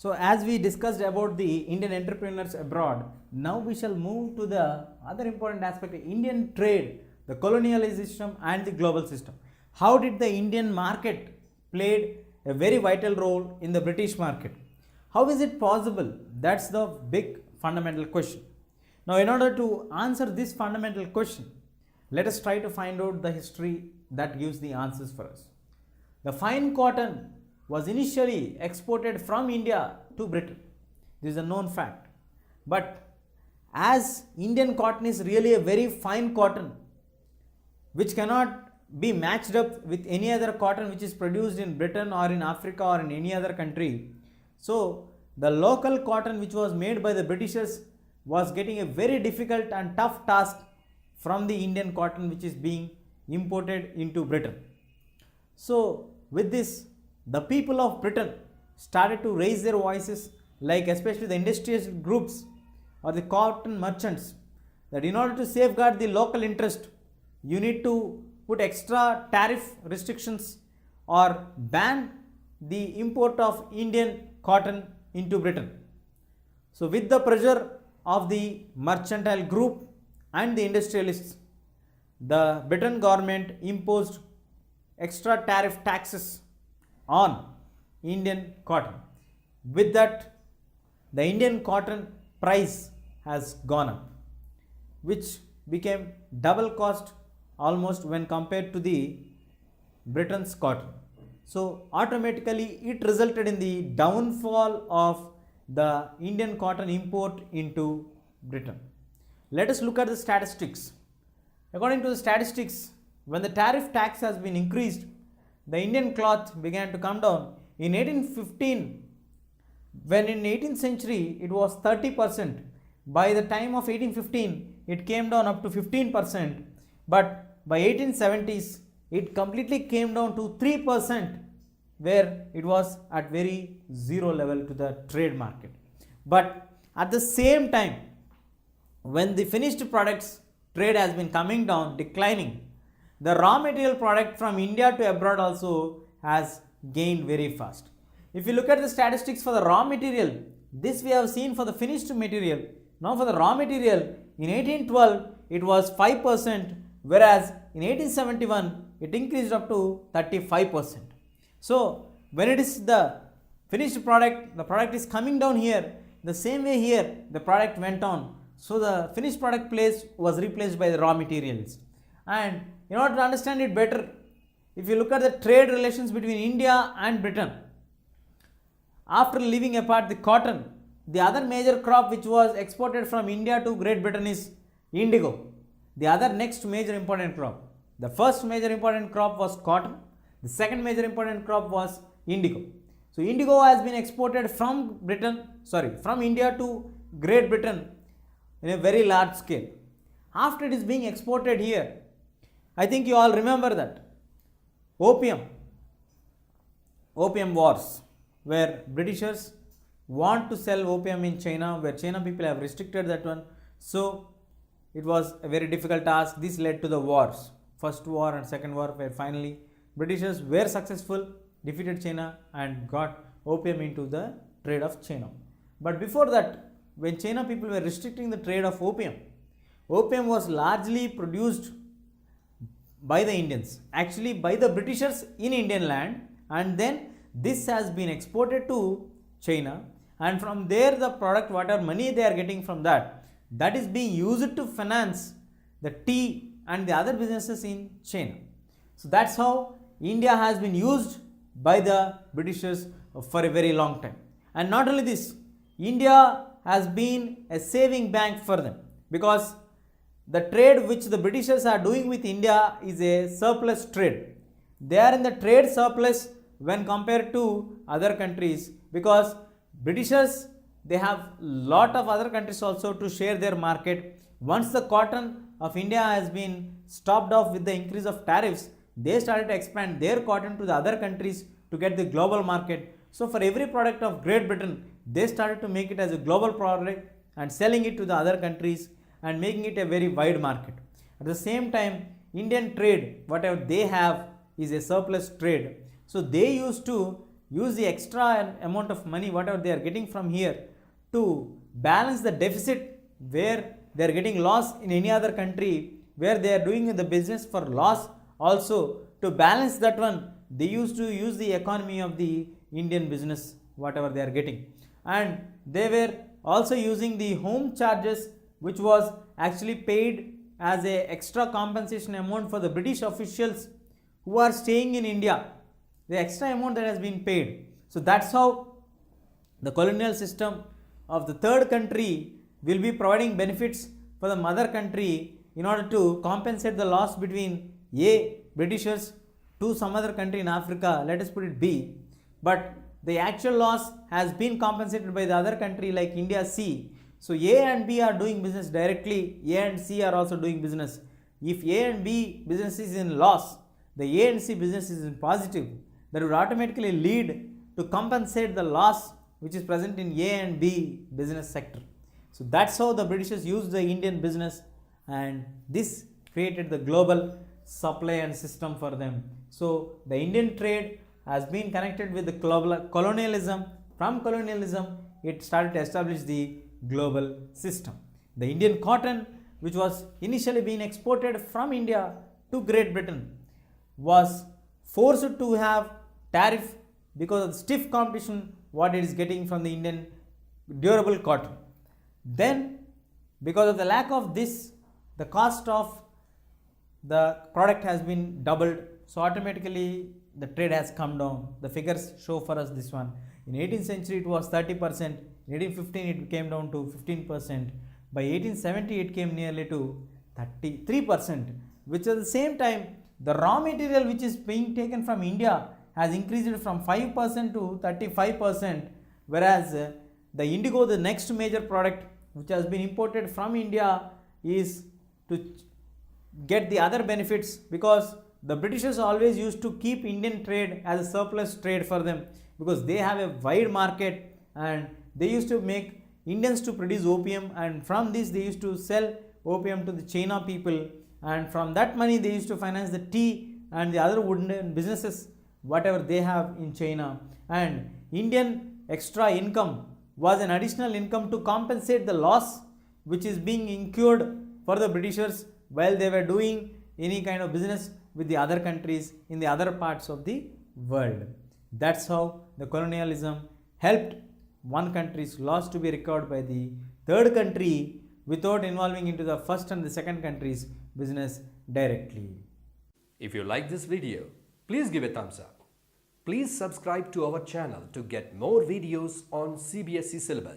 So as we discussed about the Indian entrepreneurs abroad, now we shall move to the other important aspect, Indian trade, the colonialism system and the global system. How did the Indian market played a very vital role in the British market? How is it possible? That's the big fundamental question. Now in order to answer this fundamental question, let us try to find out the history that gives the answers for us. The fine cotton was initially exported from India to Britain. This is a known fact. But as Indian cotton is really a very fine cotton, which cannot be matched up with any other cotton which is produced in Britain or in Africa or in any other country. So the local cotton which was made by the Britishers was getting a very difficult and tough task from the Indian cotton which is being imported into Britain. So with this, the people of Britain started to raise their voices, like especially the industrial groups or the cotton merchants, that in order to safeguard the local interest, you need to put extra tariff restrictions or ban the import of Indian cotton into Britain. So with the pressure of the mercantile group and the industrialists, the Britain government imposed extra tariff taxes on Indian cotton. With that, the Indian cotton price has gone up, which became double cost almost when compared to the Britain's cotton. So automatically it resulted in the downfall of the Indian cotton import into Britain. Let us look at the statistics. According to the statistics, when the tariff tax has been increased, the Indian cloth began to come down. In 1815, when in 18th century it was 30%, by the time of 1815 it came down up to 15%, but by 1870s it completely came down to 3%, where it was at very zero level to the trade market. But at the same time, when the finished products trade has been coming down, declining, the raw material product from India to abroad also has gained very fast. If you look at the statistics for the raw material, this we have seen for the finished material. Now for the raw material, in 1812 it was 5%, whereas in 1871 it increased up to 35%. So when it is the finished product, the product is coming down here, the same way here the product went on. So the finished product place was replaced by the raw materials. And in order to understand it better, if you look at the trade relations between India and Britain, after leaving apart the cotton, the other major crop which was exported from India to Great Britain is indigo. The other next major important crop. The first major important crop was cotton. The second major important crop was indigo. So indigo has been exported from India to Great Britain in a very large scale. After it is being exported here, I think you all remember that opium wars, where Britishers want to sell opium in China, where China people have restricted that one. So it was a very difficult task. This led to the wars, first war and second war, where finally Britishers were successful, defeated China and got opium into the trade of China. But before that, when China people were restricting the trade of opium, opium was largely produced by the Indians, actually by the Britishers in Indian land, and then this has been exported to China, and from there the product, whatever money they are getting from that is being used to finance the tea and the other businesses in China. So that's how India has been used by the Britishers for a very long time. And not only this, India has been a saving bank for them, because the trade which the Britishers are doing with India is a surplus trade. They are in the trade surplus when compared to other countries, because Britishers, they have lot of other countries also to share their market. Once the cotton of India has been stopped off with the increase of tariffs, they started to expand their cotton to the other countries to get the global market. So for every product of Great Britain, they started to make it as a global product and selling it to the other countries and making it a very wide market. At the same time, Indian trade, whatever they have, is a surplus trade. So they used to use the extra amount of money whatever they are getting from here to balance the deficit where they are getting loss in any other country where they are doing the business for loss. Also to balance that one, they used to use the economy of the Indian business whatever they are getting, and they were also using the home charges which was actually paid as a extra compensation amount for the British officials who are staying in India, the extra amount that has been paid. So that's how the colonial system of the third country will be providing benefits for the mother country in order to compensate the loss between A, Britishers, to some other country in Africa, let us put it B, but the actual loss has been compensated by the other country like India C. So A and B are doing business directly, A and C are also doing business. If A and B business is in loss, the A and C business is in positive, that would automatically lead to compensate the loss which is present in A and B business sector. So that's how the Britishers used the Indian business, and this created the global supply and system for them. So the Indian trade has been connected with the global colonialism. From colonialism, it started to establish the global system. The Indian cotton, which was initially being exported from India to Great Britain, was forced to have tariff because of the stiff competition what it is getting from the Indian durable cotton. Then because of the lack of this, the cost of the product has been doubled, so automatically the trade has come down. The figures show for us this one. In 18th century it was 30%, in 1815 it came down to 15%, by 1870 it came nearly to 33%, which at the same time the raw material which is being taken from India has increased from 5% to 35%, whereas the indigo, the next major product which has been imported from India, is to get the other benefits, because the Britishers always used to keep Indian trade as a surplus trade for them, because they have a wide market and they used to make Indians to produce opium, and from this they used to sell opium to the China people, and from that money they used to finance the tea and the other wooden businesses whatever they have in China. And Indian extra income was an additional income to compensate the loss which is being incurred for the Britishers while they were doing any kind of business with the other countries in the other parts of the world. That's how the colonialism helped one country's loss to be recovered by the third country without involving into the first and the second country's business directly. If you like this video, please give a thumbs up. Please subscribe to our channel to get more videos on CBSE syllabus.